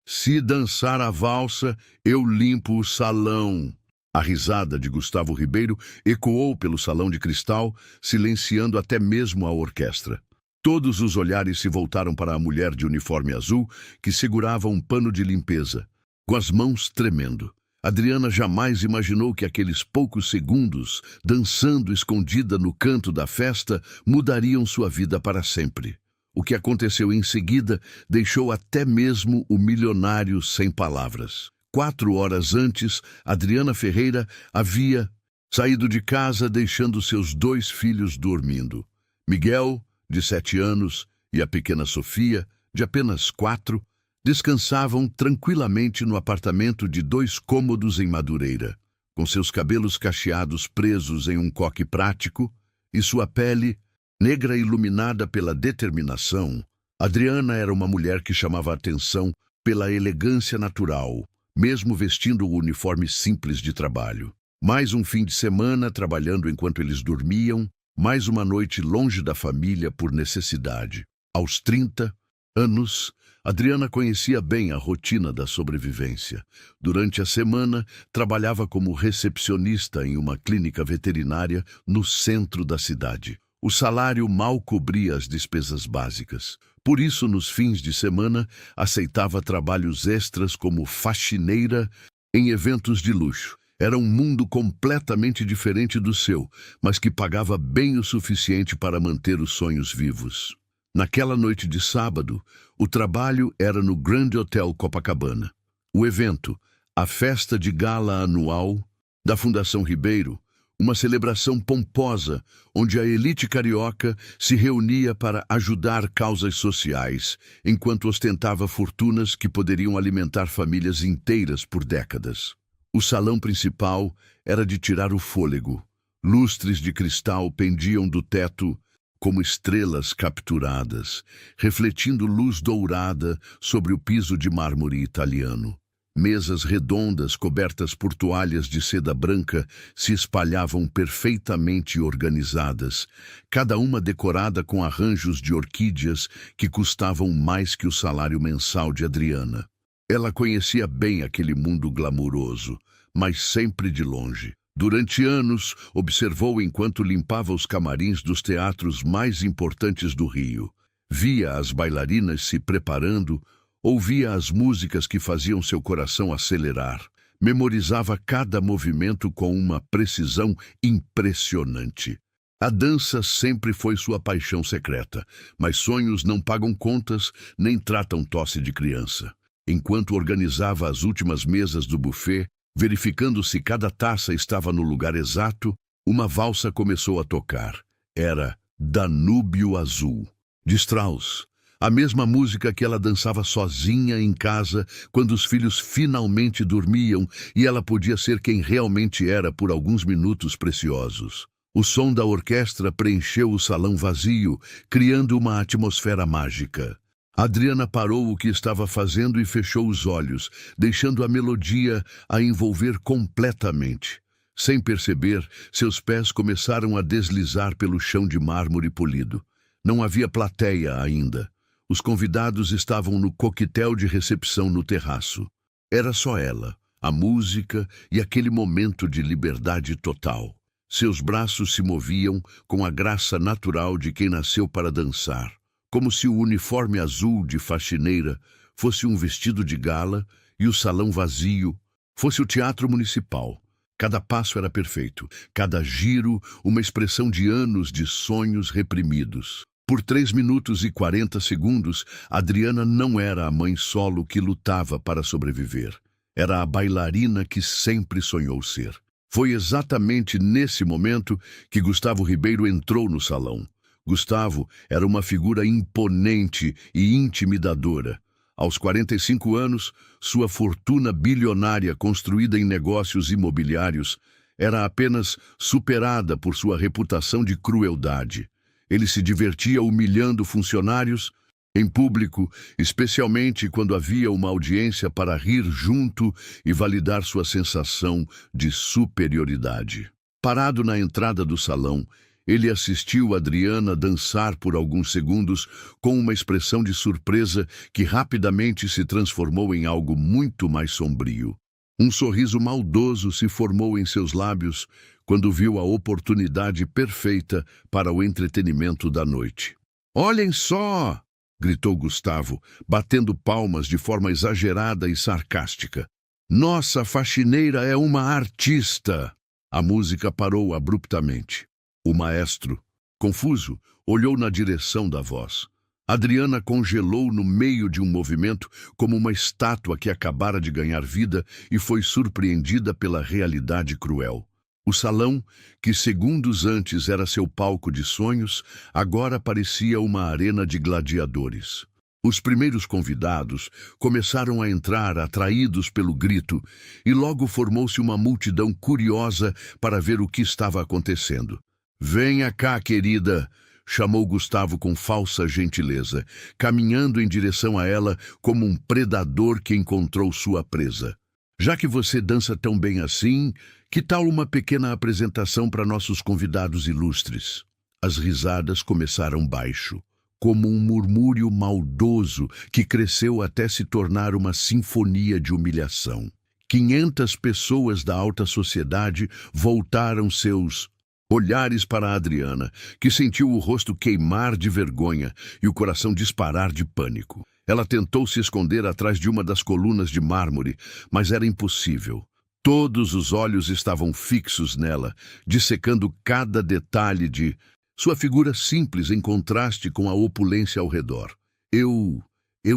Se dançar a valsa, eu limpo o salão. A risada de Gustavo Ribeiro ecoou pelo salão de cristal, silenciando até mesmo a orquestra. Todos os olhares se voltaram para a mulher de uniforme azul, que segurava um pano de limpeza, com as mãos tremendo. Adriana jamais imaginou que aqueles poucos segundos, dançando escondida no canto da festa, mudariam sua vida para sempre. O que aconteceu em seguida deixou até mesmo o milionário sem palavras. 4 horas antes, Adriana Ferreira havia saído de casa deixando seus 2 filhos dormindo. Miguel, de 7 anos, e a pequena Sofia, de apenas 4, descansavam tranquilamente no apartamento de 2 cômodos em Madureira, com seus cabelos cacheados presos em um coque prático e sua pele negra iluminada pela determinação. Adriana era uma mulher que chamava a atenção pela elegância natural, mesmo vestindo o uniforme simples de trabalho. Mais um fim de semana trabalhando enquanto eles dormiam, mais uma noite longe da família por necessidade. Aos 30 anos, Adriana conhecia bem a rotina da sobrevivência. Durante a semana, trabalhava como recepcionista em uma clínica veterinária no centro da cidade. O salário mal cobria as despesas básicas. Por isso, nos fins de semana, aceitava trabalhos extras como faxineira em eventos de luxo. Era um mundo completamente diferente do seu, mas que pagava bem o suficiente para manter os sonhos vivos. Naquela noite de sábado, o trabalho era no Grand Hotel Copacabana. O evento, a festa de gala anual da Fundação Ribeiro, uma celebração pomposa onde a elite carioca se reunia para ajudar causas sociais, enquanto ostentava fortunas que poderiam alimentar famílias inteiras por décadas. O salão principal era de tirar o fôlego. Lustres de cristal pendiam do teto como estrelas capturadas, refletindo luz dourada sobre o piso de mármore italiano. Mesas redondas cobertas por toalhas de seda branca se espalhavam perfeitamente organizadas, cada uma decorada com arranjos de orquídeas que custavam mais que o salário mensal de Adriana. Ela conhecia bem aquele mundo glamuroso, mas sempre de longe. Durante anos, observou enquanto limpava os camarins dos teatros mais importantes do Rio. Via as bailarinas se preparando, ouvia as músicas que faziam seu coração acelerar. Memorizava cada movimento com uma precisão impressionante. A dança sempre foi sua paixão secreta, mas sonhos não pagam contas nem tratam tosse de criança. Enquanto organizava as últimas mesas do buffet, verificando se cada taça estava no lugar exato, uma valsa começou a tocar. Era Danúbio Azul, de Strauss. A mesma música que ela dançava sozinha em casa quando os filhos finalmente dormiam e ela podia ser quem realmente era por alguns minutos preciosos. O som da orquestra preencheu o salão vazio, criando uma atmosfera mágica. Adriana parou o que estava fazendo e fechou os olhos, deixando a melodia a envolver completamente. Sem perceber, seus pés começaram a deslizar pelo chão de mármore polido. Não havia plateia ainda. Os convidados estavam no coquetel de recepção no terraço. Era só ela, a música e aquele momento de liberdade total. Seus braços se moviam com a graça natural de quem nasceu para dançar, como se o uniforme azul de faxineira fosse um vestido de gala e o salão vazio fosse o teatro municipal. Cada passo era perfeito, cada giro uma expressão de anos de sonhos reprimidos. Por 3 minutos e 40 segundos, Adriana não era a mãe solo que lutava para sobreviver. Era a bailarina que sempre sonhou ser. Foi exatamente nesse momento que Gustavo Ribeiro entrou no salão. Gustavo era uma figura imponente e intimidadora. Aos 45 anos, sua fortuna bilionária construída em negócios imobiliários era apenas superada por sua reputação de crueldade. Ele se divertia humilhando funcionários em público, especialmente quando havia uma audiência para rir junto e validar sua sensação de superioridade. Parado na entrada do salão, Ele assistiu Adriana dançar por alguns segundos com uma expressão de surpresa que rapidamente se transformou em algo muito mais sombrio. Um sorriso maldoso se formou em seus lábios quando viu a oportunidade perfeita para o entretenimento da noite. "Olhem só!" gritou Gustavo, batendo palmas de forma exagerada e sarcástica. "Nossa faxineira é uma artista!" A música parou abruptamente. O maestro, confuso, olhou na direção da voz. Adriana congelou no meio de um movimento como uma estátua que acabara de ganhar vida e foi surpreendida pela realidade cruel. O salão, que segundos antes era seu palco de sonhos, agora parecia uma arena de gladiadores. Os primeiros convidados começaram a entrar atraídos pelo grito e logo formou-se uma multidão curiosa para ver o que estava acontecendo. "Venha cá, querida", chamou Gustavo com falsa gentileza, caminhando em direção a ela como um predador que encontrou sua presa. "Já que você dança tão bem assim, que tal uma pequena apresentação para nossos convidados ilustres?" As risadas começaram baixo, como um murmúrio maldoso que cresceu até se tornar uma sinfonia de humilhação. 500 pessoas da alta sociedade voltaram seus olhares para Adriana, que sentiu o rosto queimar de vergonha e o coração disparar de pânico. Ela tentou se esconder atrás de uma das colunas de mármore, mas era impossível. Todos os olhos estavam fixos nela, dissecando cada detalhe de sua figura simples em contraste com a opulência ao redor. Eu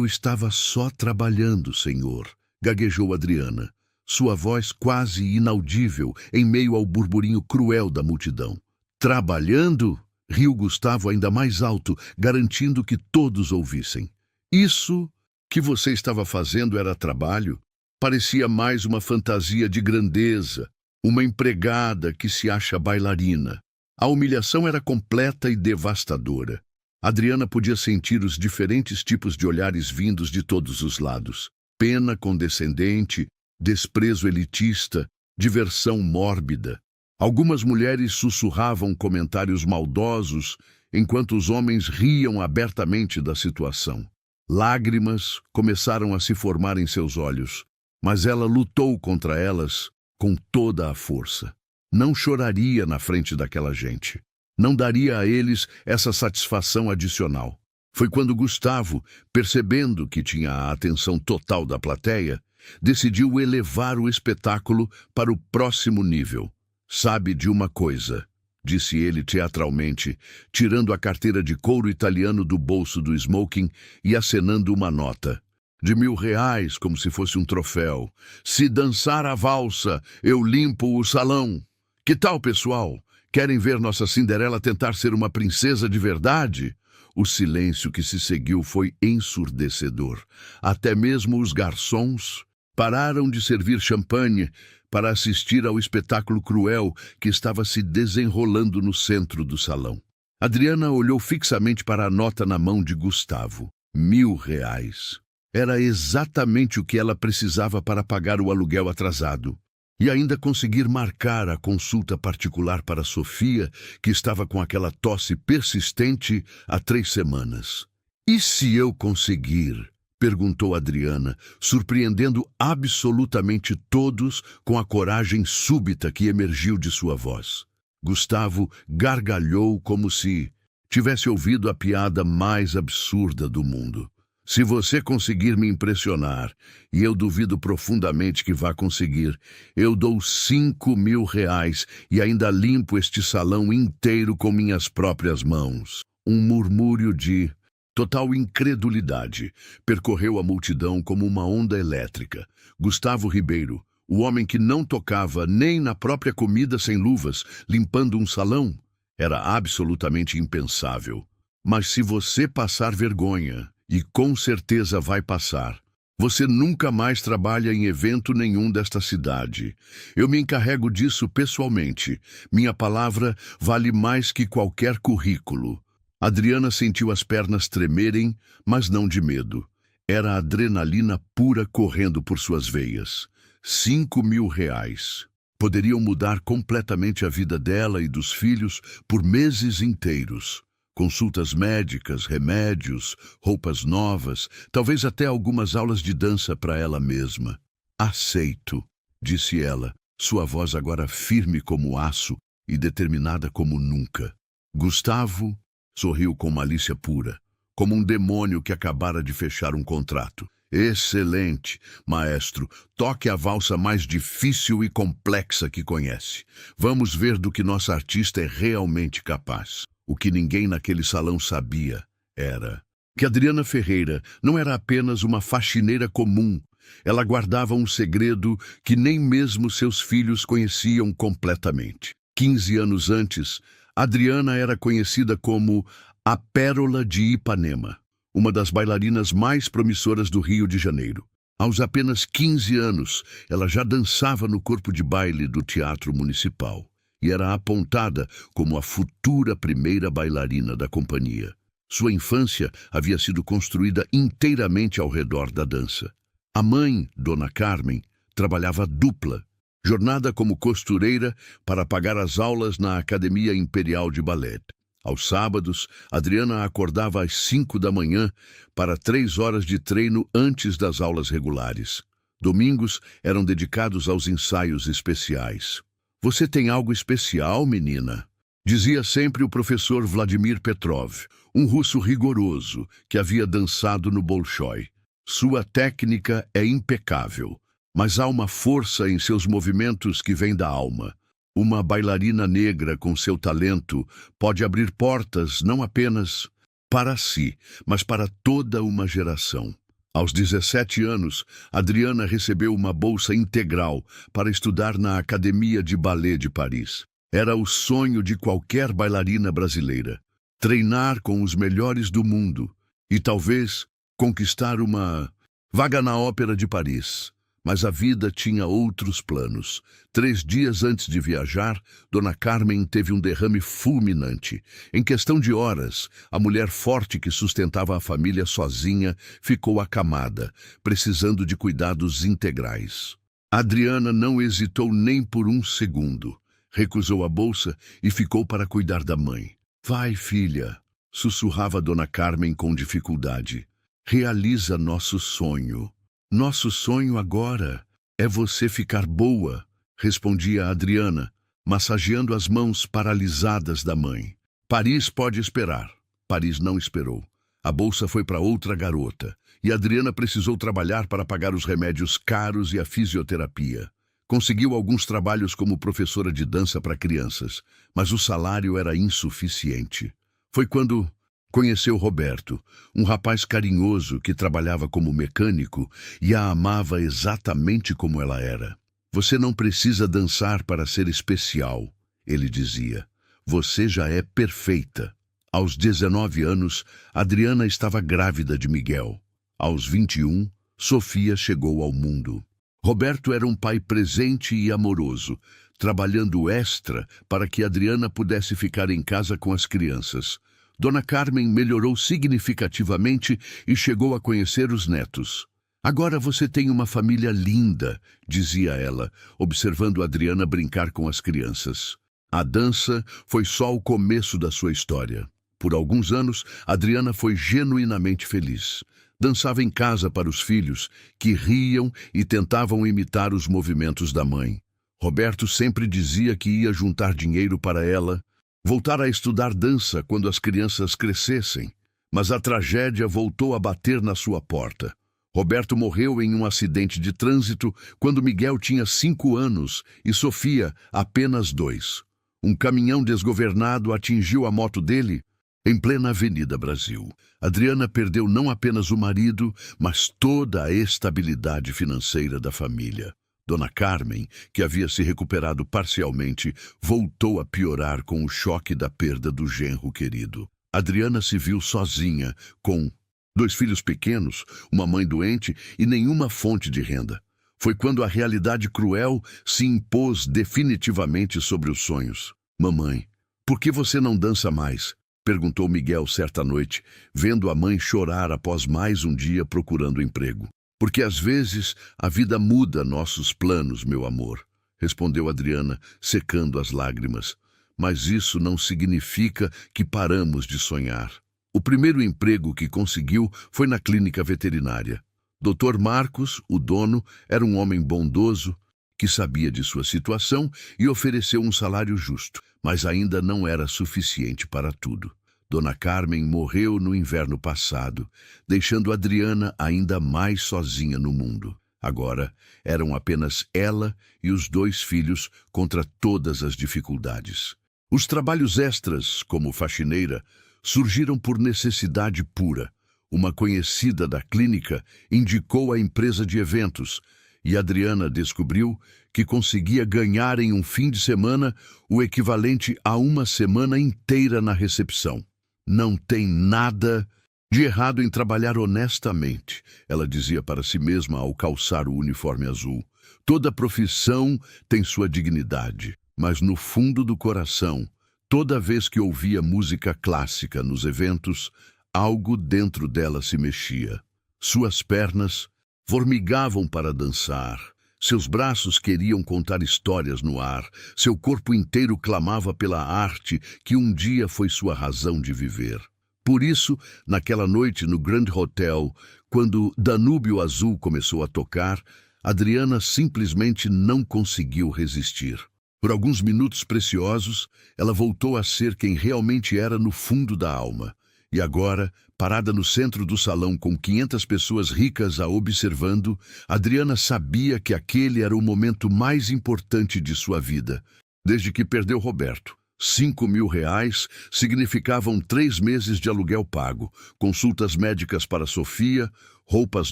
estava só trabalhando, senhor", gaguejou Adriana, sua voz quase inaudível em meio ao burburinho cruel da multidão. "Trabalhando?" riu Gustavo ainda mais alto, garantindo que todos ouvissem. "Isso que você estava fazendo era trabalho?" Parecia mais uma fantasia de grandeza, uma empregada que se acha bailarina. A humilhação era completa e devastadora. Adriana podia sentir os diferentes tipos de olhares vindos de todos os lados. Pena condescendente, desprezo elitista, diversão mórbida. Algumas mulheres sussurravam comentários maldosos, enquanto os homens riam abertamente da situação. Lágrimas começaram a se formar em seus olhos, mas ela lutou contra elas com toda a força. Não choraria na frente daquela gente. Não daria a eles essa satisfação adicional. Foi quando Gustavo, percebendo que tinha a atenção total da plateia, decidiu elevar o espetáculo para o próximo nível. "Sabe de uma coisa?", disse ele teatralmente, tirando a carteira de couro italiano do bolso do smoking e acenando uma nota. "De R$1.000, como se fosse um troféu. Se dançar a valsa, eu limpo o salão. Que tal, pessoal? Querem ver nossa Cinderela tentar ser uma princesa de verdade?" O silêncio que se seguiu foi ensurdecedor. Até mesmo os garçons pararam de servir champanhe para assistir ao espetáculo cruel que estava se desenrolando no centro do salão. Adriana olhou fixamente para a nota na mão de Gustavo. R$1.000. Era exatamente o que ela precisava para pagar o aluguel atrasado. E ainda conseguir marcar a consulta particular para Sofia, que estava com aquela tosse persistente há 3 semanas. "E se eu conseguir?", perguntou Adriana, surpreendendo absolutamente todos com a coragem súbita que emergiu de sua voz. Gustavo gargalhou como se tivesse ouvido a piada mais absurda do mundo. "Se você conseguir me impressionar, e eu duvido profundamente que vá conseguir, eu dou R$5.000 e ainda limpo este salão inteiro com minhas próprias mãos." Um murmúrio de total incredulidade percorreu a multidão como uma onda elétrica. Gustavo Ribeiro, o homem que não tocava nem na própria comida sem luvas, limpando um salão, era absolutamente impensável. "Mas se você passar vergonha, e com certeza vai passar, você nunca mais trabalha em evento nenhum desta cidade. Eu me encarrego disso pessoalmente. Minha palavra vale mais que qualquer currículo." Adriana sentiu as pernas tremerem, mas não de medo. Era adrenalina pura correndo por suas veias. R$5.000. Poderiam mudar completamente a vida dela e dos filhos por meses inteiros. Consultas médicas, remédios, roupas novas, talvez até algumas aulas de dança para ela mesma. Aceito, disse ela, sua voz agora firme como aço e determinada como nunca. Gustavo sorriu com malícia pura, como um demônio que acabara de fechar um contrato. Excelente, maestro. Toque a valsa mais difícil e complexa que conhece. Vamos ver do que nossa artista é realmente capaz. O que ninguém naquele salão sabia era que Adriana Ferreira não era apenas uma faxineira comum. Ela guardava um segredo que nem mesmo seus filhos conheciam completamente. 15 anos antes, Adriana era conhecida como a Pérola de Ipanema, uma das bailarinas mais promissoras do Rio de Janeiro. Aos apenas 15 anos, ela já dançava no corpo de baile do Teatro Municipal e era apontada como a futura primeira bailarina da companhia. Sua infância havia sido construída inteiramente ao redor da dança. A mãe, Dona Carmen, trabalhava dupla, jornada como costureira para pagar as aulas na Academia Imperial de Ballet. Aos sábados, Adriana acordava às 5 da manhã para 3 horas de treino antes das aulas regulares. Domingos eram dedicados aos ensaios especiais. "Você tem algo especial, menina?" dizia sempre o professor Vladimir Petrov, um russo rigoroso que havia dançado no Bolshoi. Sua técnica é impecável, mas há uma força em seus movimentos que vem da alma. Uma bailarina negra com seu talento pode abrir portas não apenas para si, mas para toda uma geração. Aos 17 anos, Adriana recebeu uma bolsa integral para estudar na Academia de Ballet de Paris. Era o sonho de qualquer bailarina brasileira. Treinar com os melhores do mundo e talvez conquistar uma vaga na Ópera de Paris. Mas a vida tinha outros planos. 3 dias antes de viajar, Dona Carmen teve um derrame fulminante. Em questão de horas, a mulher forte que sustentava a família sozinha ficou acamada, precisando de cuidados integrais. Adriana não hesitou nem por um segundo. Recusou a bolsa e ficou para cuidar da mãe. "Vai, filha", sussurrava Dona Carmen com dificuldade. "Realiza nosso sonho." "Nosso sonho agora é você ficar boa", respondia Adriana, massageando as mãos paralisadas da mãe. Paris pode esperar. Paris não esperou. A bolsa foi para outra garota, e Adriana precisou trabalhar para pagar os remédios caros e a fisioterapia. Conseguiu alguns trabalhos como professora de dança para crianças, mas o salário era insuficiente. Foi quando conheceu Roberto, um rapaz carinhoso que trabalhava como mecânico e a amava exatamente como ela era. "Você não precisa dançar para ser especial", ele dizia. "Você já é perfeita." Aos 19 anos, Adriana estava grávida de Miguel. Aos 21, Sofia chegou ao mundo. Roberto era um pai presente e amoroso, trabalhando extra para que Adriana pudesse ficar em casa com as crianças. Dona Carmen melhorou significativamente e chegou a conhecer os netos. "Agora você tem uma família linda", dizia ela, observando Adriana brincar com as crianças. A dança foi só o começo da sua história. Por alguns anos, Adriana foi genuinamente feliz. Dançava em casa para os filhos, que riam e tentavam imitar os movimentos da mãe. Roberto sempre dizia que ia juntar dinheiro para ela voltar a estudar dança quando as crianças crescessem, mas a tragédia voltou a bater na sua porta. Roberto morreu em um acidente de trânsito quando Miguel tinha 5 anos e Sofia apenas 2. Um caminhão desgovernado atingiu a moto dele em plena Avenida Brasil. Adriana perdeu não apenas o marido, mas toda a estabilidade financeira da família. Dona Carmen, que havia se recuperado parcialmente, voltou a piorar com o choque da perda do genro querido. Adriana se viu sozinha, com 2 filhos pequenos, uma mãe doente e nenhuma fonte de renda. Foi quando a realidade cruel se impôs definitivamente sobre os sonhos. "Mamãe, por que você não dança mais?", perguntou Miguel certa noite, vendo a mãe chorar após mais um dia procurando emprego. "Porque às vezes a vida muda nossos planos, meu amor", respondeu Adriana, secando as lágrimas. Mas isso não significa que paramos de sonhar. O primeiro emprego que conseguiu foi na clínica veterinária. Dr. Marcos, o dono, era um homem bondoso, que sabia de sua situação e ofereceu um salário justo, mas ainda não era suficiente para tudo. Dona Carmen morreu no inverno passado, deixando Adriana ainda mais sozinha no mundo. Agora, eram apenas ela e os 2 filhos contra todas as dificuldades. Os trabalhos extras, como faxineira, surgiram por necessidade pura. Uma conhecida da clínica indicou a empresa de eventos e Adriana descobriu que conseguia ganhar em um fim de semana o equivalente a uma semana inteira na recepção. Não tem nada de errado em trabalhar honestamente, ela dizia para si mesma ao calçar o uniforme azul. Toda profissão tem sua dignidade, mas no fundo do coração, toda vez que ouvia música clássica nos eventos, algo dentro dela se mexia. Suas pernas formigavam para dançar, seus braços queriam contar histórias no ar, seu corpo inteiro clamava pela arte que um dia foi sua razão de viver. Por isso, naquela noite no Grand Hotel, quando Danúbio Azul começou a tocar, Adriana simplesmente não conseguiu resistir. Por alguns minutos preciosos, ela voltou a ser quem realmente era no fundo da alma. E agora, parada no centro do salão com 500 pessoas ricas a observando, Adriana sabia que aquele era o momento mais importante de sua vida, desde que perdeu Roberto. 5.000 reais significavam 3 meses de aluguel pago, consultas médicas para Sofia, roupas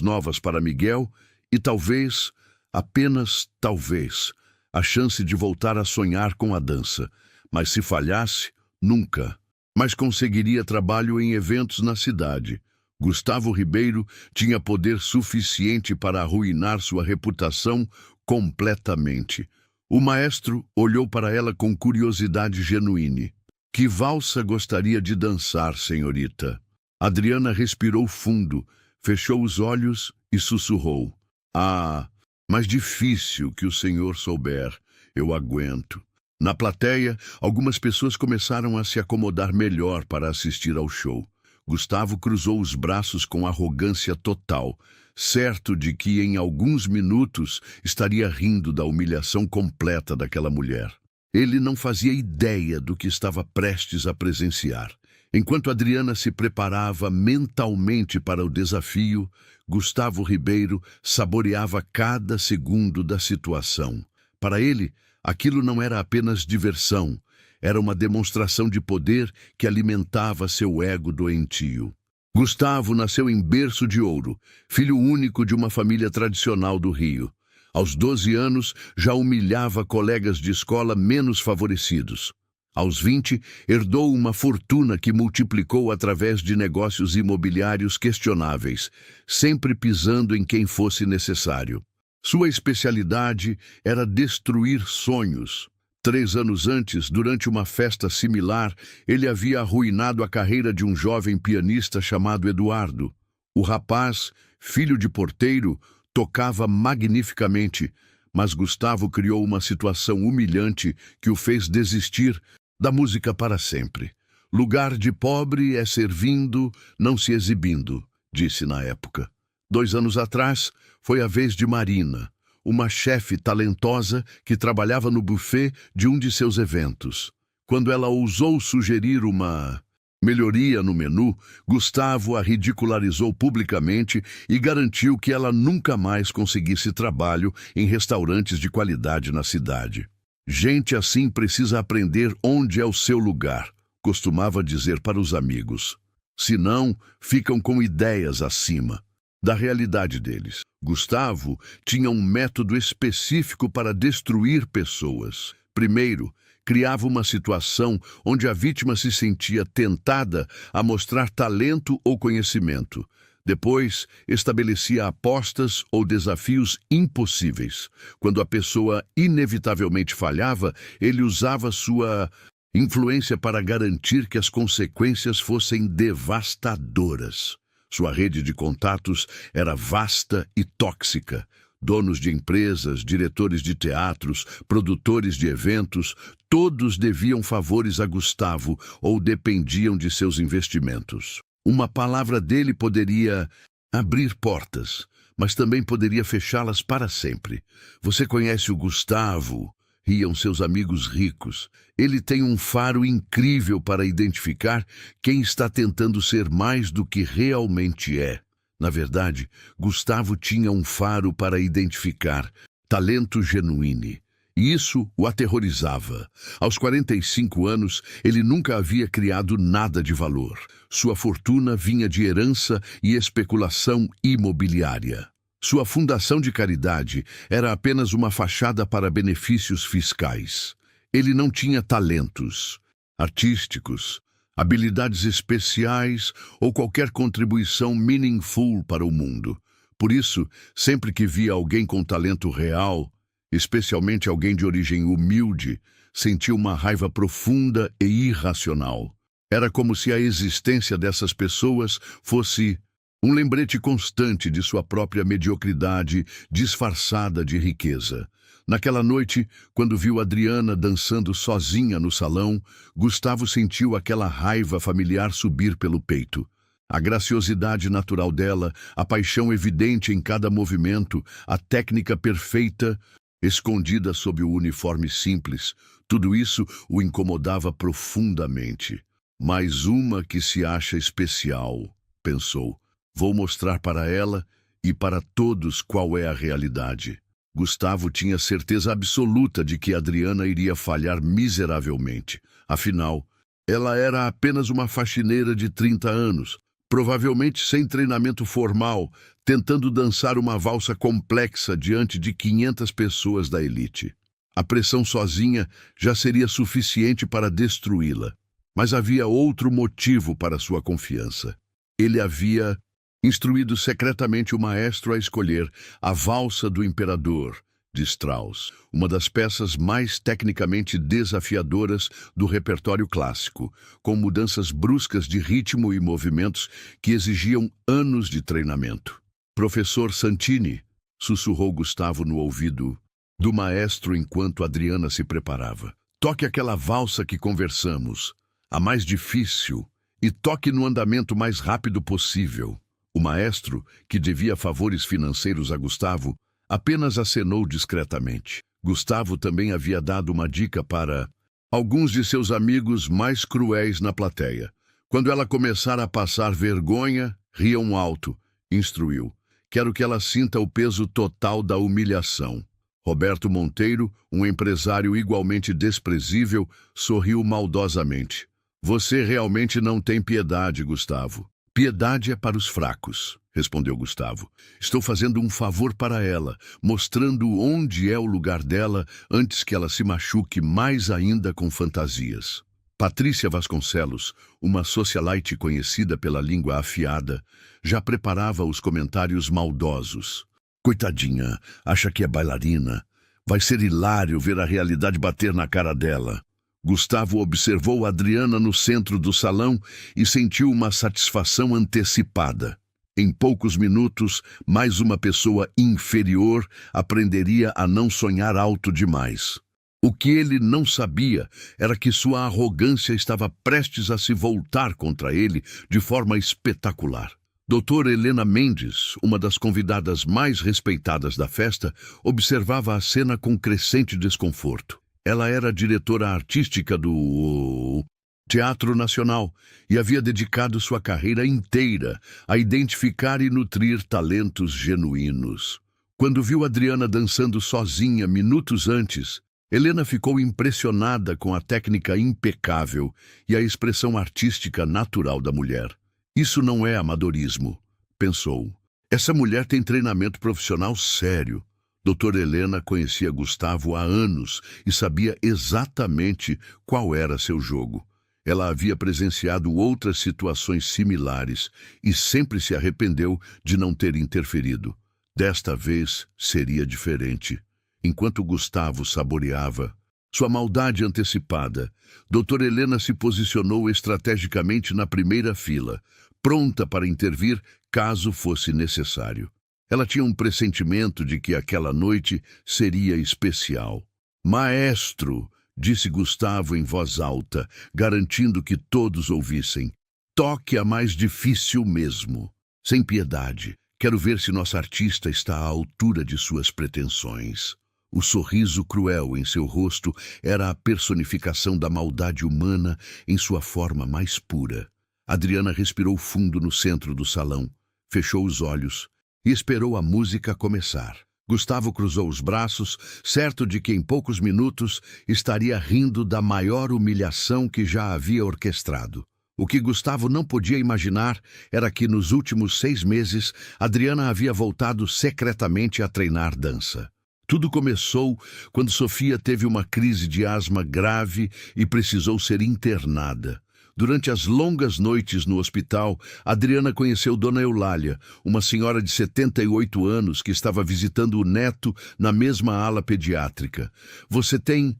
novas para Miguel e talvez, apenas talvez, a chance de voltar a sonhar com a dança. Mas se falhasse, nunca. Mas conseguiria trabalho em eventos na cidade. Gustavo Ribeiro tinha poder suficiente para arruinar sua reputação completamente. O maestro olhou para ela com curiosidade genuína. Que valsa gostaria de dançar, senhorita? Adriana respirou fundo, fechou os olhos e sussurrou. Ah, mas difícil que o senhor souber. Eu aguento. Na plateia, algumas pessoas começaram a se acomodar melhor para assistir ao show. Gustavo cruzou os braços com arrogância total, certo de que em alguns minutos estaria rindo da humilhação completa daquela mulher. Ele não fazia ideia do que estava prestes a presenciar. Enquanto Adriana se preparava mentalmente para o desafio, Gustavo Ribeiro saboreava cada segundo da situação. Para ele, aquilo não era apenas diversão, era uma demonstração de poder que alimentava seu ego doentio. Gustavo nasceu em berço de ouro, filho único de uma família tradicional do Rio. Aos 12 anos, já humilhava colegas de escola menos favorecidos. Aos 20, herdou uma fortuna que multiplicou através de negócios imobiliários questionáveis, sempre pisando em quem fosse necessário. Sua especialidade era destruir sonhos. 3 anos antes, durante uma festa similar, ele havia arruinado a carreira de um jovem pianista chamado Eduardo. O rapaz, filho de porteiro, tocava magnificamente, mas Gustavo criou uma situação humilhante que o fez desistir da música para sempre. Lugar de pobre é servindo, não se exibindo, disse na época. 2 anos atrás, foi a vez de Marina, uma chefe talentosa que trabalhava no buffet de um de seus eventos. Quando ela ousou sugerir uma melhoria no menu, Gustavo a ridicularizou publicamente e garantiu que ela nunca mais conseguisse trabalho em restaurantes de qualidade na cidade. Gente assim precisa aprender onde é o seu lugar, costumava dizer para os amigos. Senão, ficam com ideias acima da realidade deles. Gustavo tinha um método específico para destruir pessoas. Primeiro, criava uma situação onde a vítima se sentia tentada a mostrar talento ou conhecimento. Depois, estabelecia apostas ou desafios impossíveis. Quando a pessoa inevitavelmente falhava, ele usava sua influência para garantir que as consequências fossem devastadoras. Sua rede de contatos era vasta e tóxica. Donos de empresas, diretores de teatros, produtores de eventos, todos deviam favores a Gustavo ou dependiam de seus investimentos. Uma palavra dele poderia abrir portas, mas também poderia fechá-las para sempre. Você conhece o Gustavo? Riam seus amigos ricos. Ele tem um faro incrível para identificar quem está tentando ser mais do que realmente é. Na verdade, Gustavo tinha um faro para identificar talento genuíno. E isso o aterrorizava. Aos 45 anos, ele nunca havia criado nada de valor. Sua fortuna vinha de herança e especulação imobiliária. Sua fundação de caridade era apenas uma fachada para benefícios fiscais. Ele não tinha talentos artísticos, habilidades especiais ou qualquer contribuição meaningful para o mundo. Por isso, sempre que via alguém com talento real, especialmente alguém de origem humilde, sentia uma raiva profunda e irracional. Era como se a existência dessas pessoas fosse um lembrete constante de sua própria mediocridade disfarçada de riqueza. Naquela noite, quando viu Adriana dançando sozinha no salão, Gustavo sentiu aquela raiva familiar subir pelo peito. A graciosidade natural dela, a paixão evidente em cada movimento, a técnica perfeita, escondida sob o uniforme simples, tudo isso o incomodava profundamente. Mais uma que se acha especial, pensou. Vou mostrar para ela e para todos qual é a realidade. Gustavo tinha certeza absoluta de que Adriana iria falhar miseravelmente. Afinal, ela era apenas uma faxineira de 30 anos, provavelmente sem treinamento formal, tentando dançar uma valsa complexa diante de 500 pessoas da elite. A pressão sozinha já seria suficiente para destruí-la. Mas havia outro motivo para sua confiança. Ele havia instruído secretamente o maestro a escolher a Valsa do Imperador, de Strauss, uma das peças mais tecnicamente desafiadoras do repertório clássico, com mudanças bruscas de ritmo e movimentos que exigiam anos de treinamento. Professor Santini, sussurrou Gustavo no ouvido do maestro enquanto Adriana se preparava. Toque aquela valsa que conversamos, a mais difícil, e toque no andamento mais rápido possível. O maestro, que devia favores financeiros a Gustavo, apenas acenou discretamente. Gustavo também havia dado uma dica para alguns de seus amigos mais cruéis na plateia. Quando ela começar a passar vergonha, riam alto, instruiu. Quero que ela sinta o peso total da humilhação. Roberto Monteiro, um empresário igualmente desprezível, sorriu maldosamente. Você realmente não tem piedade, Gustavo. Piedade é para os fracos, respondeu Gustavo. Estou fazendo um favor para ela, mostrando onde é o lugar dela antes que ela se machuque mais ainda com fantasias. Patrícia Vasconcelos, uma socialite conhecida pela língua afiada, já preparava os comentários maldosos. Coitadinha, acha que é bailarina. Vai ser hilário ver a realidade bater na cara dela. Gustavo observou Adriana no centro do salão e sentiu uma satisfação antecipada. Em poucos minutos, mais uma pessoa inferior aprenderia a não sonhar alto demais. O que ele não sabia era que sua arrogância estava prestes a se voltar contra ele de forma espetacular. Doutora Helena Mendes, uma das convidadas mais respeitadas da festa, observava a cena com crescente desconforto. Ela era diretora artística do Teatro Nacional e havia dedicado sua carreira inteira a identificar e nutrir talentos genuínos. Quando viu Adriana dançando sozinha minutos antes, Helena ficou impressionada com a técnica impecável e a expressão artística natural da mulher. Isso não é amadorismo, pensou. Essa mulher tem treinamento profissional sério. Doutora Helena conhecia Gustavo há anos e sabia exatamente qual era seu jogo. Ela havia presenciado outras situações similares e sempre se arrependeu de não ter interferido. Desta vez seria diferente. Enquanto Gustavo saboreava sua maldade antecipada, doutora Helena se posicionou estrategicamente na primeira fila, pronta para intervir caso fosse necessário. Ela tinha um pressentimento de que aquela noite seria especial. Maestro, disse Gustavo em voz alta, garantindo que todos ouvissem. Toque a mais difícil mesmo. Sem piedade. Quero ver se nossa artista está à altura de suas pretensões. O sorriso cruel em seu rosto era a personificação da maldade humana em sua forma mais pura. Adriana respirou fundo no centro do salão, fechou os olhos e esperou a música começar. Gustavo cruzou os braços, certo de que em poucos minutos estaria rindo da maior humilhação que já havia orquestrado. O que Gustavo não podia imaginar era que nos últimos 6 meses Adriana havia voltado secretamente a treinar dança. Tudo começou quando Sofia teve uma crise de asma grave e precisou ser internada. Durante as longas noites no hospital, Adriana conheceu Dona Eulália, uma senhora de 78 anos que estava visitando o neto na mesma ala pediátrica. Você tem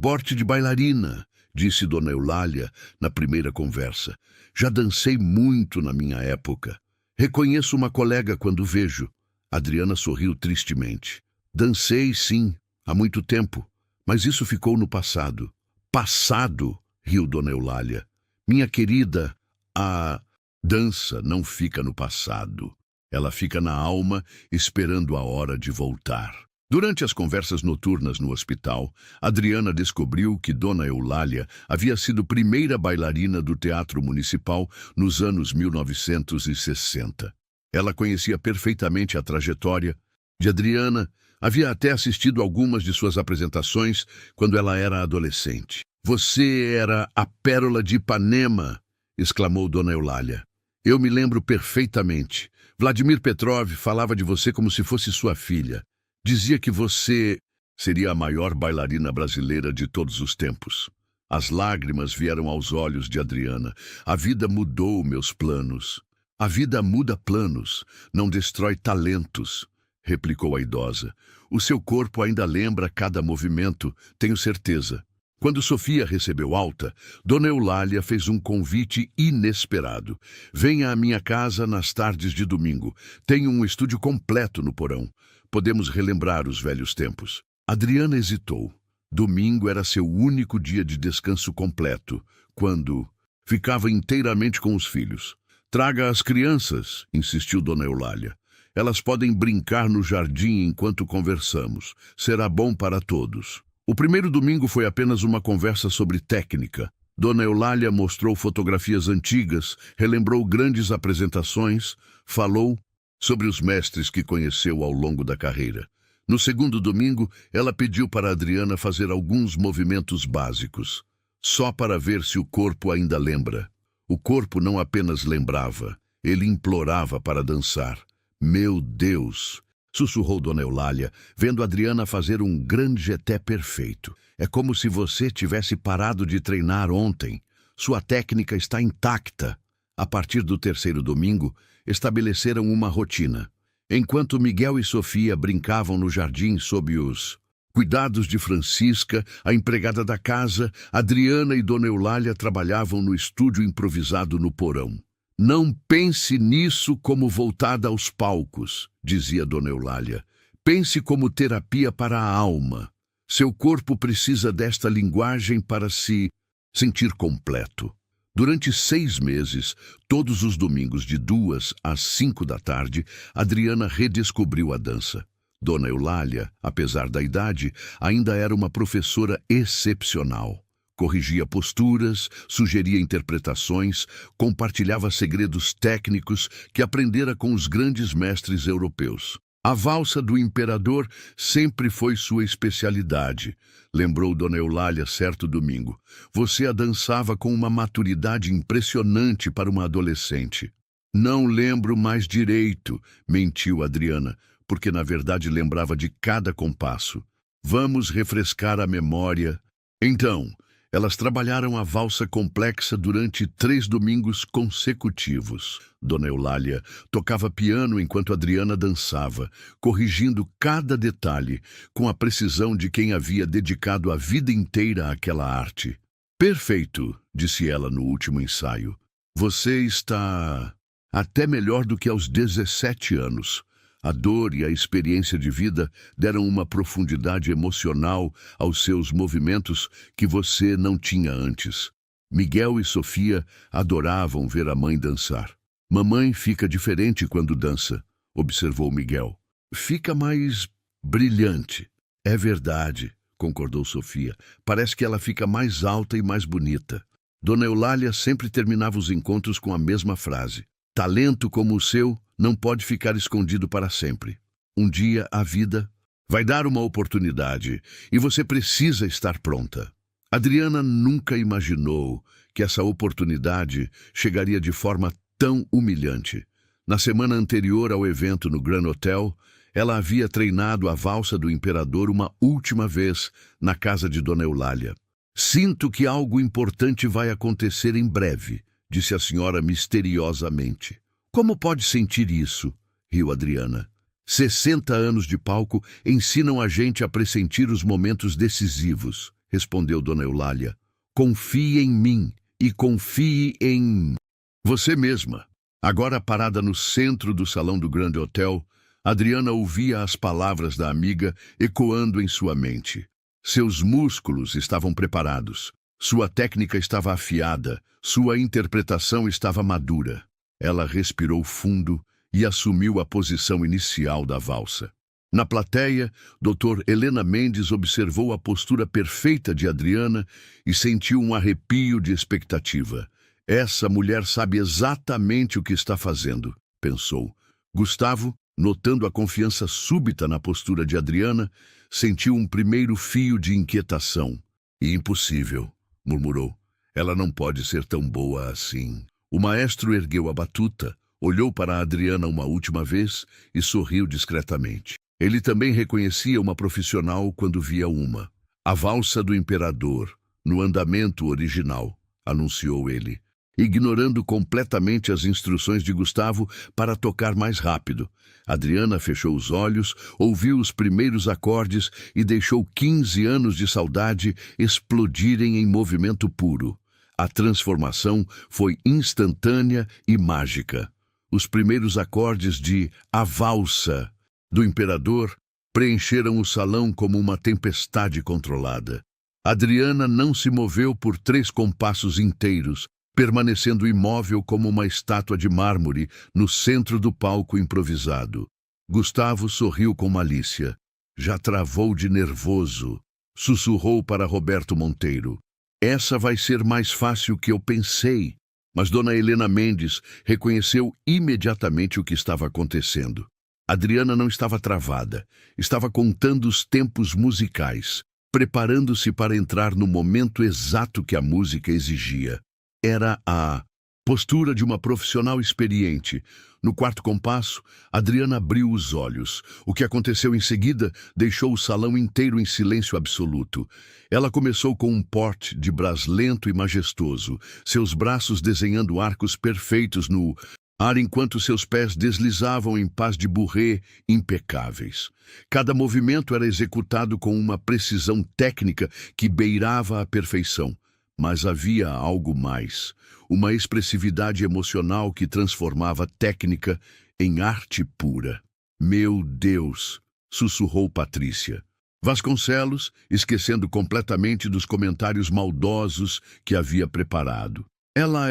porte de bailarina, disse Dona Eulália na primeira conversa. Já dancei muito na minha época. Reconheço uma colega quando vejo. Adriana sorriu tristemente. Dancei, sim, há muito tempo, mas isso ficou no passado. Passado, riu Dona Eulália. Minha querida, a dança não fica no passado. Ela fica na alma, esperando a hora de voltar. Durante as conversas noturnas no hospital, Adriana descobriu que Dona Eulália havia sido primeira bailarina do Teatro Municipal nos anos 1960. Ela conhecia perfeitamente a trajetória de Adriana. Havia até assistido algumas de suas apresentações quando ela era adolescente. Você era a pérola de Ipanema, exclamou Dona Eulália. Eu me lembro perfeitamente. Vladimir Petrov falava de você como se fosse sua filha. Dizia que você seria a maior bailarina brasileira de todos os tempos. As lágrimas vieram aos olhos de Adriana. A vida mudou meus planos. A vida muda planos, não destrói talentos, replicou a idosa. O seu corpo ainda lembra cada movimento, tenho certeza. Quando Sofia recebeu alta, Dona Eulália fez um convite inesperado. Venha à minha casa nas tardes de domingo. Tenho um estúdio completo no porão. Podemos relembrar os velhos tempos. Adriana hesitou. Domingo era seu único dia de descanso completo, quando ficava inteiramente com os filhos. Traga as crianças, insistiu Dona Eulália. Elas podem brincar no jardim enquanto conversamos. Será bom para todos. O primeiro domingo foi apenas uma conversa sobre técnica. Dona Eulália mostrou fotografias antigas, relembrou grandes apresentações, falou sobre os mestres que conheceu ao longo da carreira. No segundo domingo, ela pediu para Adriana fazer alguns movimentos básicos, só para ver se o corpo ainda lembra. O corpo não apenas lembrava, ele implorava para dançar. Meu Deus! Sussurrou Dona Eulália, vendo Adriana fazer um grande jeté perfeito. É como se você tivesse parado de treinar ontem. Sua técnica está intacta. A partir do terceiro domingo, estabeleceram uma rotina. Enquanto Miguel e Sofia brincavam no jardim sob os cuidados de Francisca, a empregada da casa, Adriana e Dona Eulália trabalhavam no estúdio improvisado no porão. Não pense nisso como voltada aos palcos, dizia Dona Eulália. Pense como terapia para a alma. Seu corpo precisa desta linguagem para se sentir completo. Durante 6 meses, todos os domingos de 2 às 5 da tarde, Adriana redescobriu a dança. Dona Eulália, apesar da idade, ainda era uma professora excepcional. Corrigia posturas, sugeria interpretações, compartilhava segredos técnicos que aprendera com os grandes mestres europeus. A valsa do imperador sempre foi sua especialidade, lembrou Dona Eulália certo domingo. Você a dançava com uma maturidade impressionante para uma adolescente. Não lembro mais direito, mentiu Adriana, porque na verdade lembrava de cada compasso. Vamos refrescar a memória. Então, elas trabalharam a valsa complexa durante 3 domingos consecutivos. Dona Eulália tocava piano enquanto Adriana dançava, corrigindo cada detalhe com a precisão de quem havia dedicado a vida inteira àquela arte. Perfeito, disse ela no último ensaio. Você está até melhor do que aos 17 anos. A dor e a experiência de vida deram uma profundidade emocional aos seus movimentos que você não tinha antes. Miguel e Sofia adoravam ver a mãe dançar. Mamãe fica diferente quando dança, observou Miguel. Fica mais brilhante. É verdade, concordou Sofia. Parece que ela fica mais alta e mais bonita. Dona Eulália sempre terminava os encontros com a mesma frase. Talento como o seu não pode ficar escondido para sempre. Um dia a vida vai dar uma oportunidade e você precisa estar pronta. Adriana nunca imaginou que essa oportunidade chegaria de forma tão humilhante. Na semana anterior ao evento no Grand Hotel, ela havia treinado a valsa do imperador uma última vez na casa de Dona Eulália. Sinto que algo importante vai acontecer em breve, disse a senhora misteriosamente. Como pode sentir isso? Riu Adriana. 60 anos de palco ensinam a gente a pressentir os momentos decisivos, respondeu Dona Eulália. Confie em mim e confie em você mesma. Agora parada no centro do salão do Grand Hotel, Adriana ouvia as palavras da amiga ecoando em sua mente. Seus músculos estavam preparados, sua técnica estava afiada, sua interpretação estava madura. Ela respirou fundo e assumiu a posição inicial da valsa. Na plateia, Dr. Helena Mendes observou a postura perfeita de Adriana e sentiu um arrepio de expectativa. Essa mulher sabe exatamente o que está fazendo, pensou. Gustavo, notando a confiança súbita na postura de Adriana, sentiu um primeiro fio de inquietação. Impossível, murmurou. Ela não pode ser tão boa assim. O maestro ergueu a batuta, olhou para Adriana uma última vez e sorriu discretamente. Ele também reconhecia uma profissional quando via uma. A valsa do imperador, no andamento original, anunciou ele, ignorando completamente as instruções de Gustavo para tocar mais rápido. Adriana fechou os olhos, ouviu os primeiros acordes e deixou 15 anos de saudade explodirem em movimento puro. A transformação foi instantânea e mágica. Os primeiros acordes de A Valsa do Imperador preencheram o salão como uma tempestade controlada. Adriana não se moveu por 3 compassos inteiros, permanecendo imóvel como uma estátua de mármore no centro do palco improvisado. Gustavo sorriu com malícia. Já travou de nervoso. Sussurrou para Roberto Monteiro. Essa vai ser mais fácil que eu pensei. Mas Dona Helena Mendes reconheceu imediatamente o que estava acontecendo. Adriana não estava travada. Estava contando os tempos musicais, preparando-se para entrar no momento exato que a música exigia. Era a postura de uma profissional experiente. No quarto compasso, Adriana abriu os olhos. O que aconteceu em seguida deixou o salão inteiro em silêncio absoluto. Ela começou com um porte de brás lento e majestoso, seus braços desenhando arcos perfeitos no ar enquanto seus pés deslizavam em pas de bourrée impecáveis. Cada movimento era executado com uma precisão técnica que beirava a perfeição. Mas havia algo mais, uma expressividade emocional que transformava técnica em arte pura. Meu Deus, sussurrou Patrícia. Vasconcelos, esquecendo completamente dos comentários maldosos que havia preparado. Ela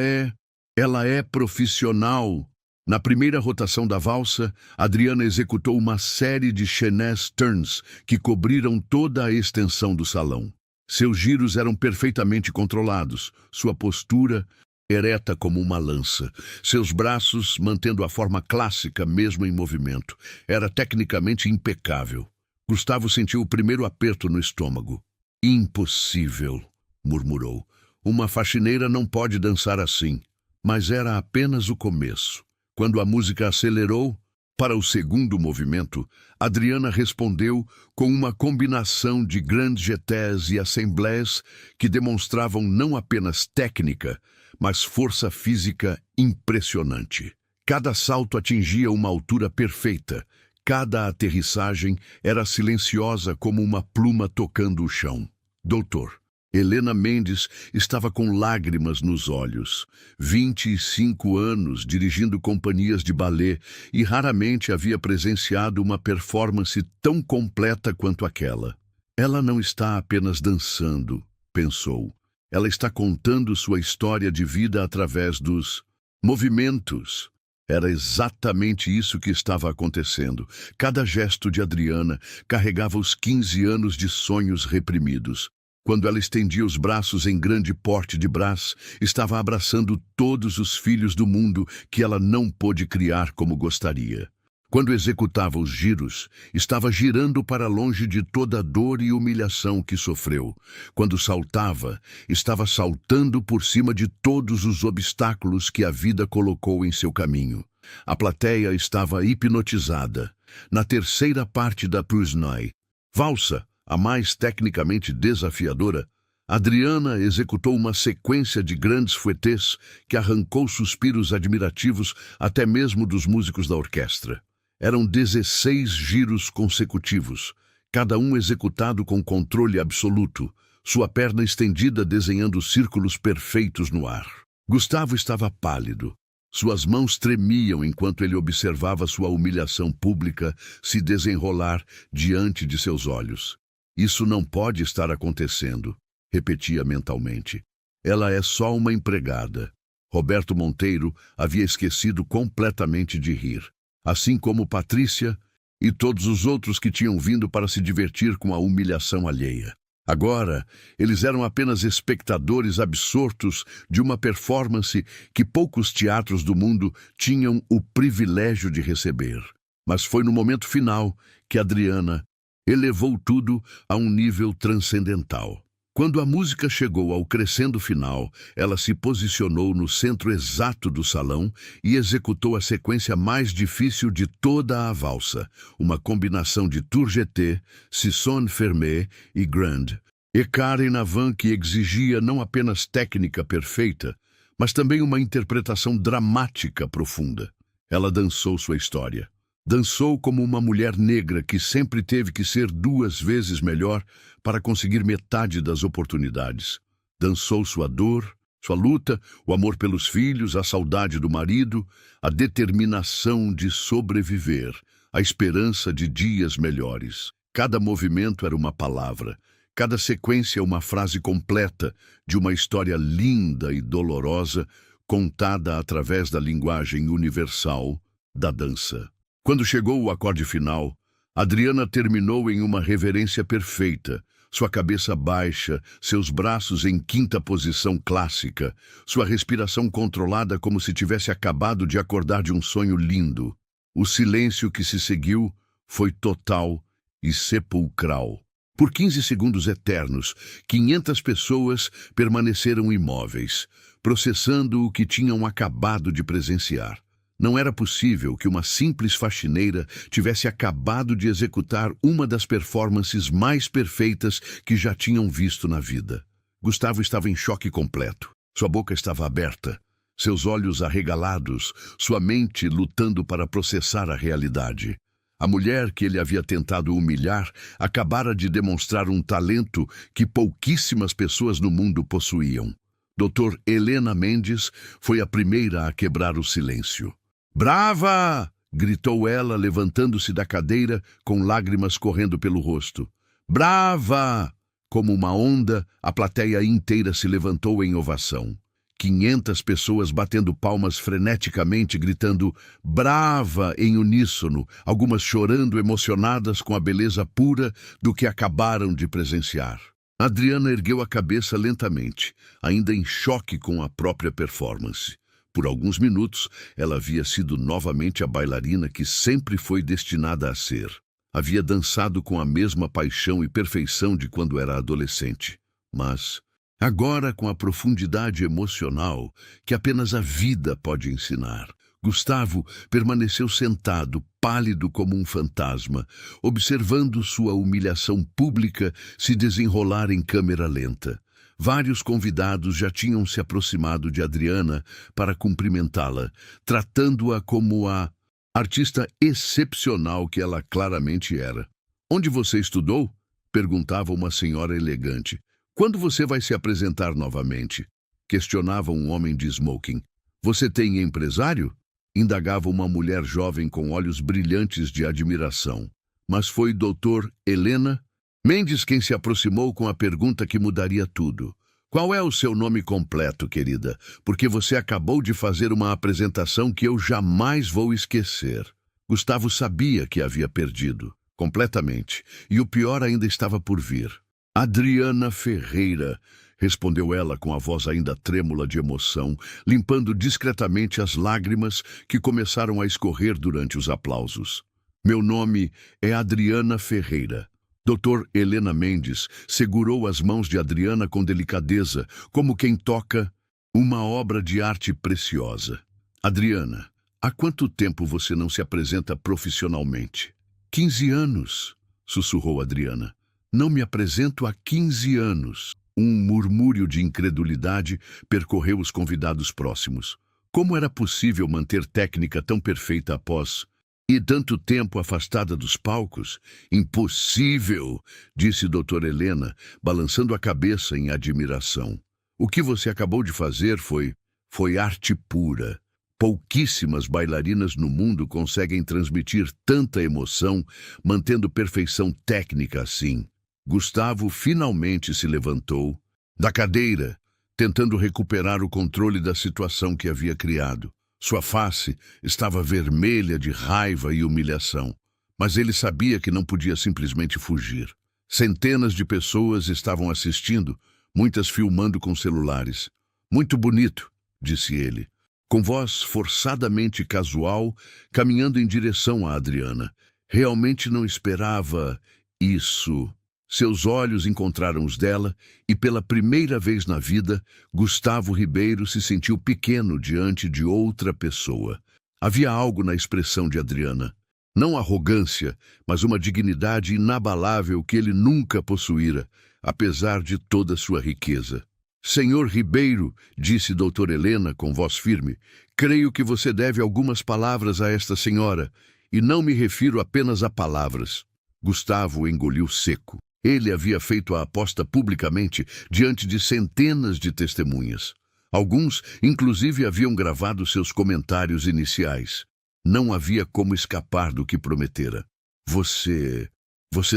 é profissional. Na primeira rotação da valsa, Adriana executou uma série de chaînés turns que cobriram toda a extensão do salão. Seus giros eram perfeitamente controlados, sua postura ereta como uma lança, seus braços mantendo a forma clássica mesmo em movimento. Era tecnicamente impecável. Gustavo sentiu o primeiro aperto no estômago. Impossível, murmurou. Uma faxineira não pode dançar assim. Mas era apenas o começo. Quando a música acelerou, para o segundo movimento, Adriana respondeu com uma combinação de grands jetés e assemblées que demonstravam não apenas técnica, mas força física impressionante. Cada salto atingia uma altura perfeita. Cada aterrissagem era silenciosa como uma pluma tocando o chão. Doutor, Helena Mendes estava com lágrimas nos olhos. 25 anos dirigindo companhias de balé e raramente havia presenciado uma performance tão completa quanto aquela. Ela não está apenas dançando, pensou. Ela está contando sua história de vida através dos movimentos. Era exatamente isso que estava acontecendo. Cada gesto de Adriana carregava os 15 anos de sonhos reprimidos. Quando ela estendia os braços em grande porte de Brás, estava abraçando todos os filhos do mundo que ela não pôde criar como gostaria. Quando executava os giros, estava girando para longe de toda a dor e humilhação que sofreu. Quando saltava, estava saltando por cima de todos os obstáculos que a vida colocou em seu caminho. A plateia estava hipnotizada. Na terceira parte da Prusnoy, valsa, a mais tecnicamente desafiadora, Adriana executou uma sequência de grandes fouettes que arrancou suspiros admirativos até mesmo dos músicos da orquestra. Eram 16 giros consecutivos, cada um executado com controle absoluto, sua perna estendida desenhando círculos perfeitos no ar. Gustavo estava pálido. Suas mãos tremiam enquanto ele observava sua humilhação pública se desenrolar diante de seus olhos. Isso não pode estar acontecendo, repetia mentalmente. Ela é só uma empregada. Roberto Monteiro havia esquecido completamente de rir, assim como Patrícia e todos os outros que tinham vindo para se divertir com a humilhação alheia. Agora, eles eram apenas espectadores absortos de uma performance que poucos teatros do mundo tinham o privilégio de receber. Mas foi no momento final que Adriana elevou tudo a um nível transcendental. Quando a música chegou ao crescendo final, ela se posicionou no centro exato do salão e executou a sequência mais difícil de toda a valsa, uma combinação de tour jeté, sisson fermé e grande, écart en avant que exigia não apenas técnica perfeita, mas também uma interpretação dramática profunda. Ela dançou sua história. Dançou como uma mulher negra que sempre teve que ser 2 vezes melhor para conseguir metade das oportunidades. Dançou sua dor, sua luta, o amor pelos filhos, a saudade do marido, a determinação de sobreviver, a esperança de dias melhores. Cada movimento era uma palavra, cada sequência uma frase completa de uma história linda e dolorosa, contada através da linguagem universal da dança. Quando chegou o acorde final, Adriana terminou em uma reverência perfeita, sua cabeça baixa, seus braços em quinta posição clássica, sua respiração controlada como se tivesse acabado de acordar de um sonho lindo. O silêncio que se seguiu foi total e sepulcral. Por 15 segundos eternos, 500 pessoas permaneceram imóveis, processando o que tinham acabado de presenciar. Não era possível que uma simples faxineira tivesse acabado de executar uma das performances mais perfeitas que já tinham visto na vida. Gustavo estava em choque completo. Sua boca estava aberta, seus olhos arregalados, sua mente lutando para processar a realidade. A mulher que ele havia tentado humilhar acabara de demonstrar um talento que pouquíssimas pessoas no mundo possuíam. Dr. Helena Mendes foi a primeira a quebrar o silêncio. "Brava!" gritou ela, levantando-se da cadeira, com lágrimas correndo pelo rosto. "Brava!" Como uma onda, a plateia inteira se levantou em ovação. 500 pessoas batendo palmas freneticamente, gritando "Brava!" em uníssono, algumas chorando emocionadas com a beleza pura do que acabaram de presenciar. Adriana ergueu a cabeça lentamente, ainda em choque com a própria performance. Por alguns minutos, ela havia sido novamente a bailarina que sempre foi destinada a ser. Havia dançado com a mesma paixão e perfeição de quando era adolescente. Mas, agora com a profundidade emocional que apenas a vida pode ensinar, Gustavo permaneceu sentado, pálido como um fantasma, observando sua humilhação pública se desenrolar em câmera lenta. Vários convidados já tinham se aproximado de Adriana para cumprimentá-la, tratando-a como a artista excepcional que ela claramente era. "Onde você estudou?" perguntava uma senhora elegante. Quando você vai se apresentar novamente? Questionava um homem de smoking. Você tem empresário? Indagava uma mulher jovem com olhos brilhantes de admiração. Mas foi Dr. Helena Mendes quem se aproximou com a pergunta que mudaria tudo. Qual é o seu nome completo, querida? Porque você acabou de fazer uma apresentação que eu jamais vou esquecer. Gustavo sabia que havia perdido, completamente, e o pior ainda estava por vir. Adriana Ferreira, respondeu ela com a voz ainda trêmula de emoção, limpando discretamente as lágrimas que começaram a escorrer durante os aplausos. Meu nome é Adriana Ferreira. Dr. Helena Mendes segurou as mãos de Adriana com delicadeza, como quem toca uma obra de arte preciosa. Adriana, há quanto tempo você não se apresenta profissionalmente? 15 anos, sussurrou Adriana. Não me apresento há 15 anos. Um murmúrio de incredulidade percorreu os convidados próximos. Como era possível manter técnica tão perfeita após e tanto tempo afastada dos palcos? Impossível, disse Dr. Helena, balançando a cabeça em admiração. O que você acabou de fazer foi arte pura. Pouquíssimas bailarinas no mundo conseguem transmitir tanta emoção, mantendo perfeição técnica assim. Gustavo finalmente se levantou da cadeira, tentando recuperar o controle da situação que havia criado. Sua face estava vermelha de raiva e humilhação, mas ele sabia que não podia simplesmente fugir. Centenas de pessoas estavam assistindo, muitas filmando com celulares. Muito bonito, disse ele, com voz forçadamente casual, caminhando em direção a Adriana. Realmente não esperava isso. Seus olhos encontraram os dela e, pela primeira vez na vida, Gustavo Ribeiro se sentiu pequeno diante de outra pessoa. Havia algo na expressão de Adriana. Não arrogância, mas uma dignidade inabalável que ele nunca possuíra, apesar de toda sua riqueza. Senhor Ribeiro, disse Dr. Helena com voz firme, creio que você deve algumas palavras a esta senhora, e não me refiro apenas a palavras. Gustavo engoliu seco. Ele havia feito a aposta publicamente diante de centenas de testemunhas. Alguns, inclusive, haviam gravado seus comentários iniciais. Não havia como escapar do que prometera. Você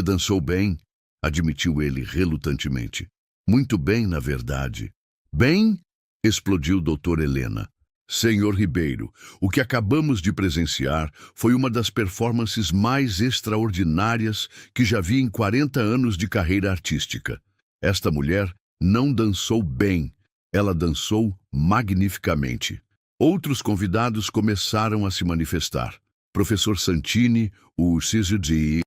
dançou bem, admitiu ele relutantemente. Muito bem, na verdade. Bem? Explodiu Dr. Helena. Senhor Ribeiro, o que acabamos de presenciar foi uma das performances mais extraordinárias que já vi em 40 anos de carreira artística. Esta mulher não dançou bem, ela dançou magnificamente. Outros convidados começaram a se manifestar. Professor Santini, o CISD,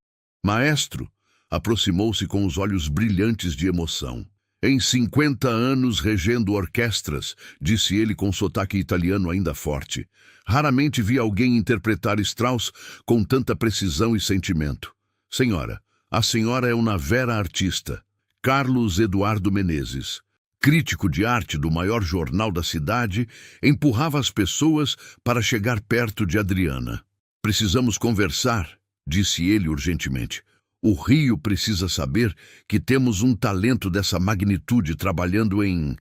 maestro, aproximou-se com os olhos brilhantes de emoção. Em 50 anos regendo orquestras, disse ele com sotaque italiano ainda forte. Raramente vi alguém interpretar Strauss com tanta precisão e sentimento. Senhora, a senhora é uma vera artista. Carlos Eduardo Menezes, crítico de arte do maior jornal da cidade, empurrava as pessoas para chegar perto de Adriana. Precisamos conversar, disse ele urgentemente. O Rio precisa saber que temos um talento dessa magnitude trabalhando em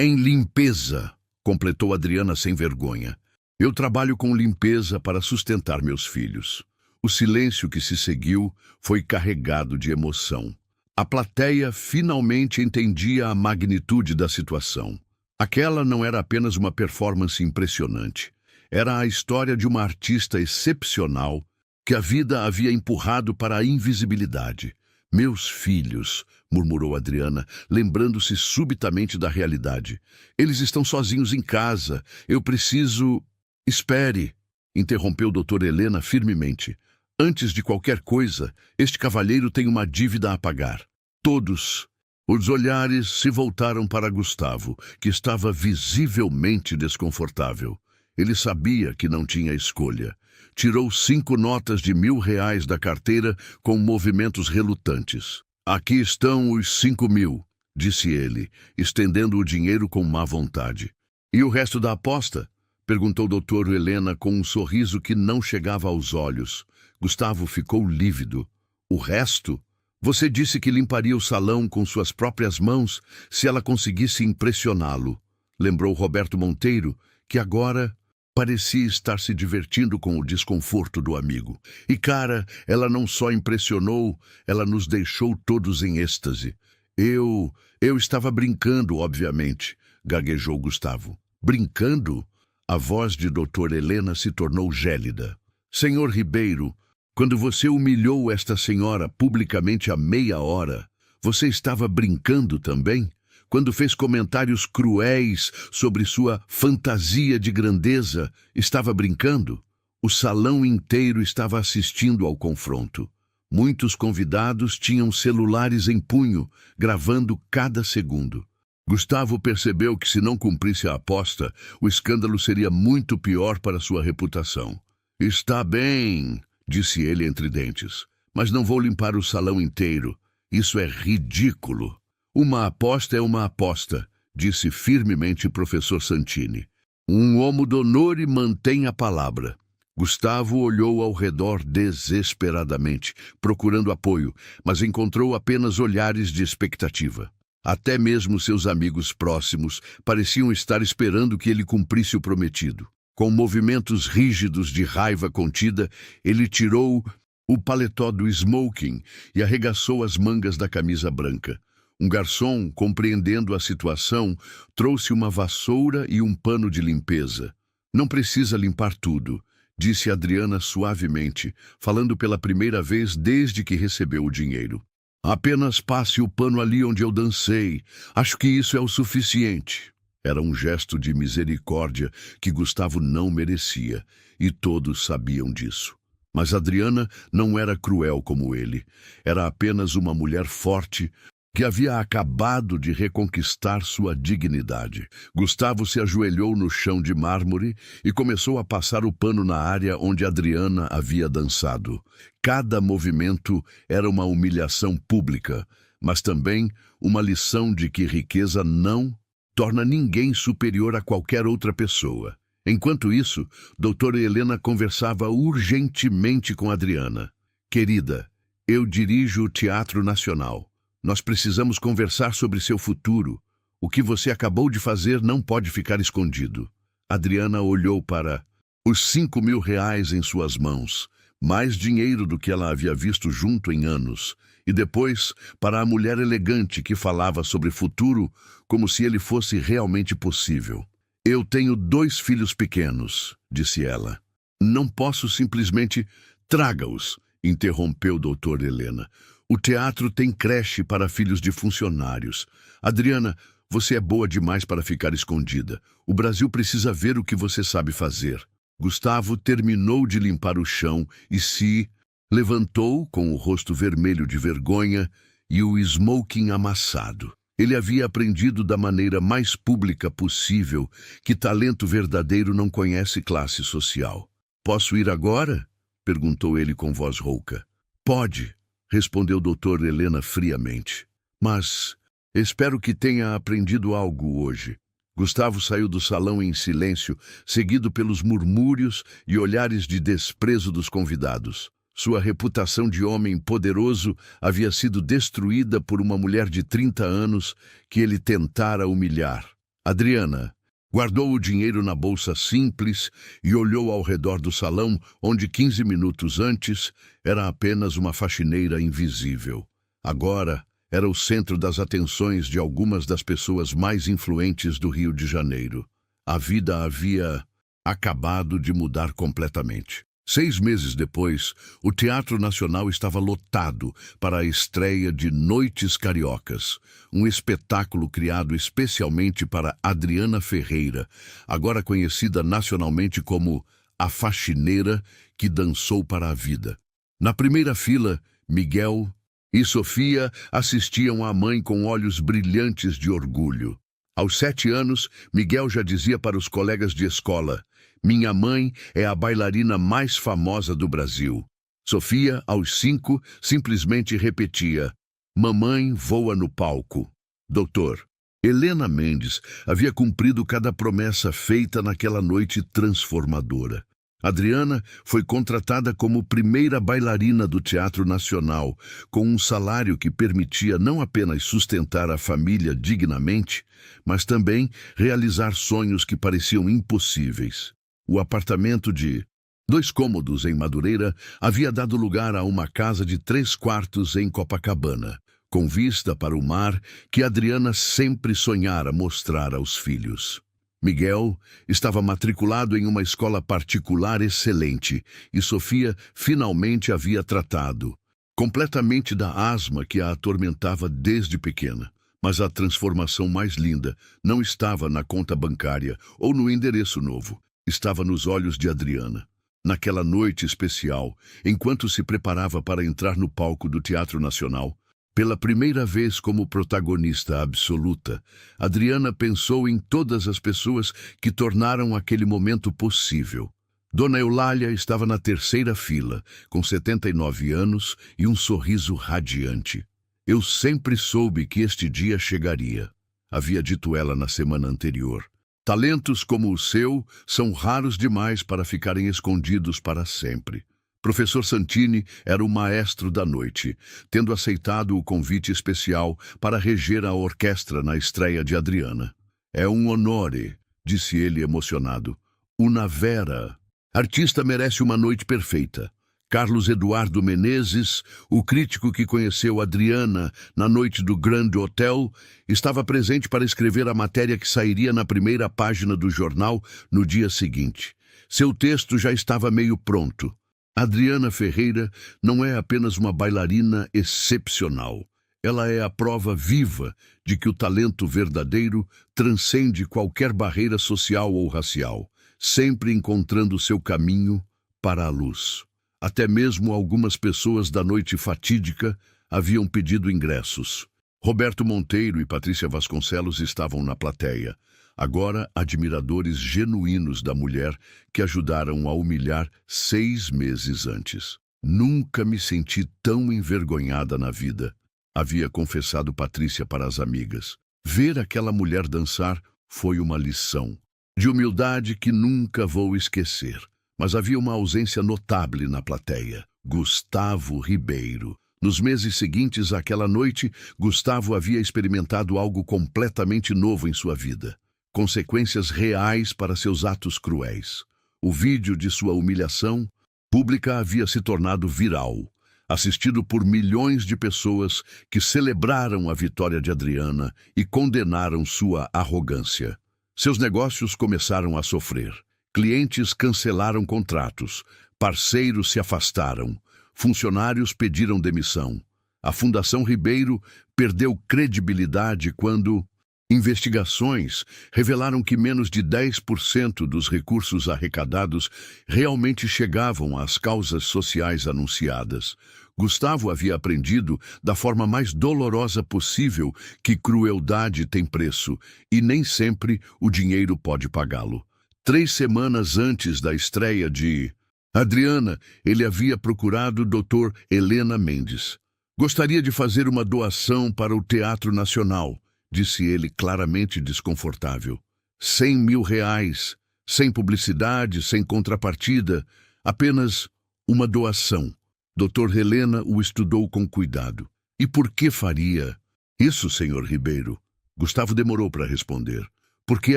limpeza, completou Adriana sem vergonha. Eu trabalho com limpeza para sustentar meus filhos. O silêncio que se seguiu foi carregado de emoção. A plateia finalmente entendia a magnitude da situação. Aquela não era apenas uma performance impressionante. Era a história de uma artista excepcional que a vida havia empurrado para a invisibilidade. Meus filhos, murmurou Adriana, lembrando-se subitamente da realidade. Eles estão sozinhos em casa. Eu preciso... Espere, interrompeu Dr. Helena firmemente. Antes de qualquer coisa, este cavalheiro tem uma dívida a pagar. Todos. Os olhares se voltaram para Gustavo, que estava visivelmente desconfortável. Ele sabia que não tinha escolha. Tirou 5 notas de R$1.000 da carteira com movimentos relutantes. Aqui estão os 5.000, disse ele, estendendo o dinheiro com má vontade. E o resto da aposta? Perguntou Dr. Helena com um sorriso que não chegava aos olhos. Gustavo ficou lívido. O resto? Você disse que limparia o salão com suas próprias mãos se ela conseguisse impressioná-lo. Lembrou Roberto Monteiro, que agora parecia estar se divertindo com o desconforto do amigo. E, cara, ela não só impressionou, ela nos deixou todos em êxtase. Eu estava brincando, obviamente, gaguejou Gustavo. Brincando? A voz de doutora Helena se tornou gélida. Senhor Ribeiro, quando você humilhou esta senhora publicamente há meia hora, você estava brincando também? Quando fez comentários cruéis sobre sua fantasia de grandeza, estava brincando? O salão inteiro estava assistindo ao confronto. Muitos convidados tinham celulares em punho, gravando cada segundo. Gustavo percebeu que se não cumprisse a aposta, o escândalo seria muito pior para sua reputação. Está bem, disse ele entre dentes, mas não vou limpar o salão inteiro. Isso é ridículo. Uma aposta é uma aposta, disse firmemente o professor Santini. Um homo d'onore mantém a palavra. Gustavo olhou ao redor desesperadamente, procurando apoio, mas encontrou apenas olhares de expectativa. Até mesmo seus amigos próximos pareciam estar esperando que ele cumprisse o prometido. Com movimentos rígidos de raiva contida, ele tirou o paletó do smoking e arregaçou as mangas da camisa branca. Um garçom, compreendendo a situação, trouxe uma vassoura e um pano de limpeza. Não precisa limpar tudo, disse Adriana suavemente, falando pela primeira vez desde que recebeu o dinheiro. Apenas passe o pano ali onde eu dancei. Acho que isso é o suficiente. Era um gesto de misericórdia que Gustavo não merecia, e todos sabiam disso. Mas Adriana não era cruel como ele. Era apenas uma mulher forte que havia acabado de reconquistar sua dignidade. Gustavo se ajoelhou no chão de mármore e começou a passar o pano na área onde Adriana havia dançado. Cada movimento era uma humilhação pública, mas também uma lição de que riqueza não torna ninguém superior a qualquer outra pessoa. Enquanto isso, doutora Helena conversava urgentemente com Adriana. Querida, eu dirijo o Teatro Nacional. Nós precisamos conversar sobre seu futuro. O que você acabou de fazer não pode ficar escondido. Adriana olhou para os 5.000 reais em suas mãos, mais dinheiro do que ela havia visto junto em anos, e depois para a mulher elegante que falava sobre futuro como se ele fosse realmente possível. Eu tenho 2 filhos pequenos, disse ela. Não posso simplesmente... Traga-os, interrompeu doutor Helena. O teatro tem creche para filhos de funcionários. Adriana, você é boa demais para ficar escondida. O Brasil precisa ver o que você sabe fazer. Gustavo terminou de limpar o chão e se levantou com o rosto vermelho de vergonha e o smoking amassado. Ele havia aprendido da maneira mais pública possível que talento verdadeiro não conhece classe social. Posso ir agora? Perguntou ele com voz rouca. Pode, respondeu doutor Helena friamente. Mas espero que tenha aprendido algo hoje. Gustavo saiu do salão em silêncio, seguido pelos murmúrios e olhares de desprezo dos convidados. Sua reputação de homem poderoso havia sido destruída por uma mulher de 30 anos que ele tentara humilhar. Adriana guardou o dinheiro na bolsa simples e olhou ao redor do salão, onde 15 minutos antes era apenas uma faxineira invisível. Agora era o centro das atenções de algumas das pessoas mais influentes do Rio de Janeiro. A vida havia acabado de mudar completamente. 6 meses depois, o Teatro Nacional estava lotado para a estreia de Noites Cariocas, um espetáculo criado especialmente para Adriana Ferreira, agora conhecida nacionalmente como a faxineira que dançou para a vida. Na primeira fila, Miguel e Sofia assistiam à mãe com olhos brilhantes de orgulho. Aos 7 anos, Miguel já dizia para os colegas de escola: "Minha mãe é a bailarina mais famosa do Brasil." Sofia, aos 5, simplesmente repetia: "Mamãe voa no palco." Doutor Helena Mendes havia cumprido cada promessa feita naquela noite transformadora. Adriana foi contratada como primeira bailarina do Teatro Nacional, com um salário que permitia não apenas sustentar a família dignamente, mas também realizar sonhos que pareciam impossíveis. O apartamento de 2 cômodos em Madureira havia dado lugar a uma casa de 3 quartos em Copacabana, com vista para o mar que Adriana sempre sonhara mostrar aos filhos. Miguel estava matriculado em uma escola particular excelente e Sofia finalmente havia tratado completamente da asma que a atormentava desde pequena. Mas a transformação mais linda não estava na conta bancária ou no endereço novo, estava nos olhos de Adriana. Naquela noite especial, enquanto se preparava para entrar no palco do Teatro Nacional, pela primeira vez como protagonista absoluta, Adriana pensou em todas as pessoas que tornaram aquele momento possível. Dona Eulália estava na terceira fila, com 79 anos e um sorriso radiante. Eu sempre soube que este dia chegaria, havia dito ela na semana anterior. Talentos como o seu são raros demais para ficarem escondidos para sempre. Professor Santini era o maestro da noite, tendo aceitado o convite especial para reger a orquestra na estreia de Adriana. É um honore, disse ele emocionado. Una vera. Artista merece uma noite perfeita. Carlos Eduardo Menezes, o crítico que conheceu Adriana na noite do Grand Hotel, estava presente para escrever a matéria que sairia na primeira página do jornal no dia seguinte. Seu texto já estava meio pronto. Adriana Ferreira não é apenas uma bailarina excepcional. Ela é a prova viva de que o talento verdadeiro transcende qualquer barreira social ou racial, sempre encontrando seu caminho para a luz. Até mesmo algumas pessoas da noite fatídica haviam pedido ingressos. Roberto Monteiro e Patrícia Vasconcelos estavam na plateia, agora admiradores genuínos da mulher que ajudaram a humilhar 6 meses antes. Nunca me senti tão envergonhada na vida, havia confessado Patrícia para as amigas. Ver aquela mulher dançar foi uma lição de humildade que nunca vou esquecer. Mas havia uma ausência notável na plateia. Gustavo Ribeiro. Nos meses seguintes àquela noite, Gustavo havia experimentado algo completamente novo em sua vida. Consequências reais para seus atos cruéis. O vídeo de sua humilhação pública havia se tornado viral, assistido por milhões de pessoas que celebraram a vitória de Adriana e condenaram sua arrogância. Seus negócios começaram a sofrer. Clientes cancelaram contratos, parceiros se afastaram, funcionários pediram demissão. A Fundação Ribeiro perdeu credibilidade quando investigações revelaram que menos de 10% dos recursos arrecadados realmente chegavam às causas sociais anunciadas. Gustavo havia aprendido da forma mais dolorosa possível que crueldade tem preço e nem sempre o dinheiro pode pagá-lo. 3 semanas antes da estreia de Adriana, ele havia procurado o Dr. Helena Mendes. Gostaria de fazer uma doação para o Teatro Nacional, disse ele claramente desconfortável. 100 mil reais, sem publicidade, sem contrapartida, apenas uma doação. Dr. Helena o estudou com cuidado. E por que faria isso, Sr. Ribeiro? Gustavo demorou para responder. Porque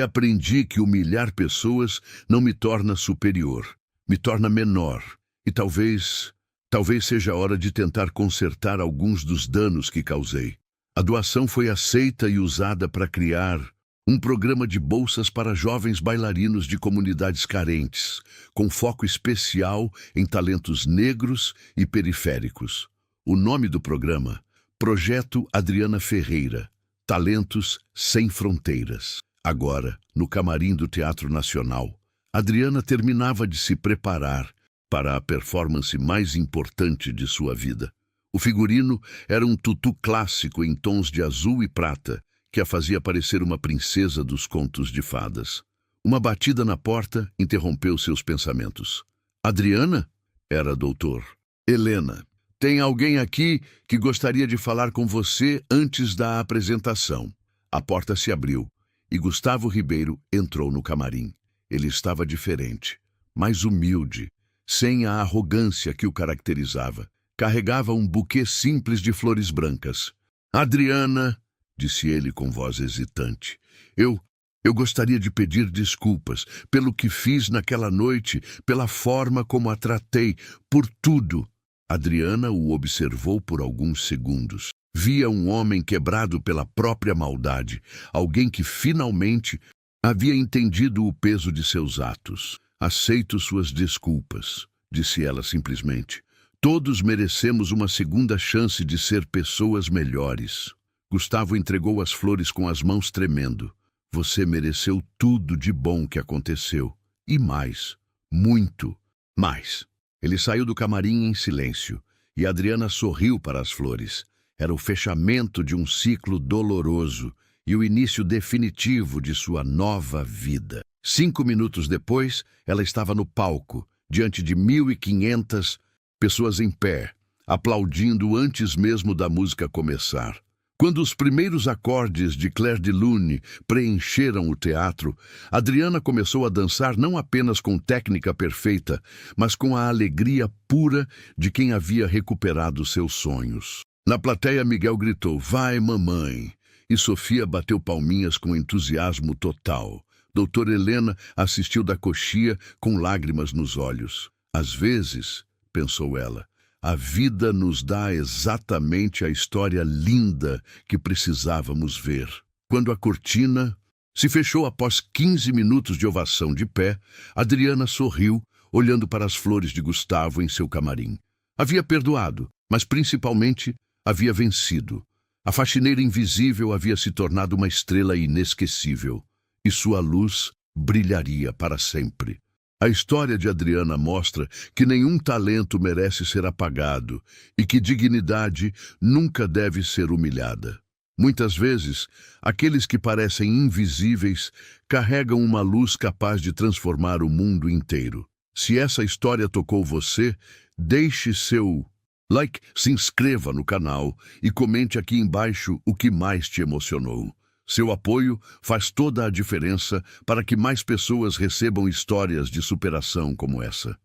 aprendi que humilhar pessoas não me torna superior, me torna menor. E talvez seja a hora de tentar consertar alguns dos danos que causei. A doação foi aceita e usada para criar um programa de bolsas para jovens bailarinos de comunidades carentes, com foco especial em talentos negros e periféricos. O nome do programa, Projeto Adriana Ferreira, Talentos Sem Fronteiras. Agora, no camarim do Teatro Nacional, Adriana terminava de se preparar para a performance mais importante de sua vida. O figurino era um tutu clássico em tons de azul e prata, que a fazia parecer uma princesa dos contos de fadas. Uma batida na porta interrompeu seus pensamentos. Adriana? Era doutor. Helena. Tem alguém aqui que gostaria de falar com você antes da apresentação. A porta se abriu e Gustavo Ribeiro entrou no camarim. Ele estava diferente, mais humilde, sem a arrogância que o caracterizava. Carregava um buquê simples de flores brancas. Adriana, disse ele com voz hesitante, eu gostaria de pedir desculpas pelo que fiz naquela noite, pela forma como a tratei, por tudo. Adriana o observou por alguns segundos. Via um homem quebrado pela própria maldade, alguém que finalmente havia entendido o peso de seus atos. Aceito suas desculpas, disse ela simplesmente. Todos merecemos uma segunda chance de ser pessoas melhores. Gustavo entregou as flores com as mãos tremendo. Você mereceu tudo de bom que aconteceu. E mais. Muito mais. Ele saiu do camarim em silêncio, e Adriana sorriu para as flores. Era o fechamento de um ciclo doloroso e o início definitivo de sua nova vida. 5 minutos depois, ela estava no palco, diante de 1.500 pessoas em pé, aplaudindo antes mesmo da música começar. Quando os primeiros acordes de Clair de Lune preencheram o teatro, Adriana começou a dançar não apenas com técnica perfeita, mas com a alegria pura de quem havia recuperado seus sonhos. Na plateia, Miguel gritou, "Vai, mamãe!" E Sofia bateu palminhas com entusiasmo total. Doutora Helena assistiu da coxia com lágrimas nos olhos. Às vezes, pensou ela, a vida nos dá exatamente a história linda que precisávamos ver. Quando a cortina se fechou após 15 minutos de ovação de pé, Adriana sorriu, olhando para as flores de Gustavo em seu camarim. Havia perdoado, mas principalmente havia vencido. A faxineira invisível havia se tornado uma estrela inesquecível, e sua luz brilharia para sempre. A história de Adriana mostra que nenhum talento merece ser apagado e que dignidade nunca deve ser humilhada. Muitas vezes, aqueles que parecem invisíveis carregam uma luz capaz de transformar o mundo inteiro. Se essa história tocou você, deixe seu like, se inscreva no canal e comente aqui embaixo o que mais te emocionou. Seu apoio faz toda a diferença para que mais pessoas recebam histórias de superação como essa.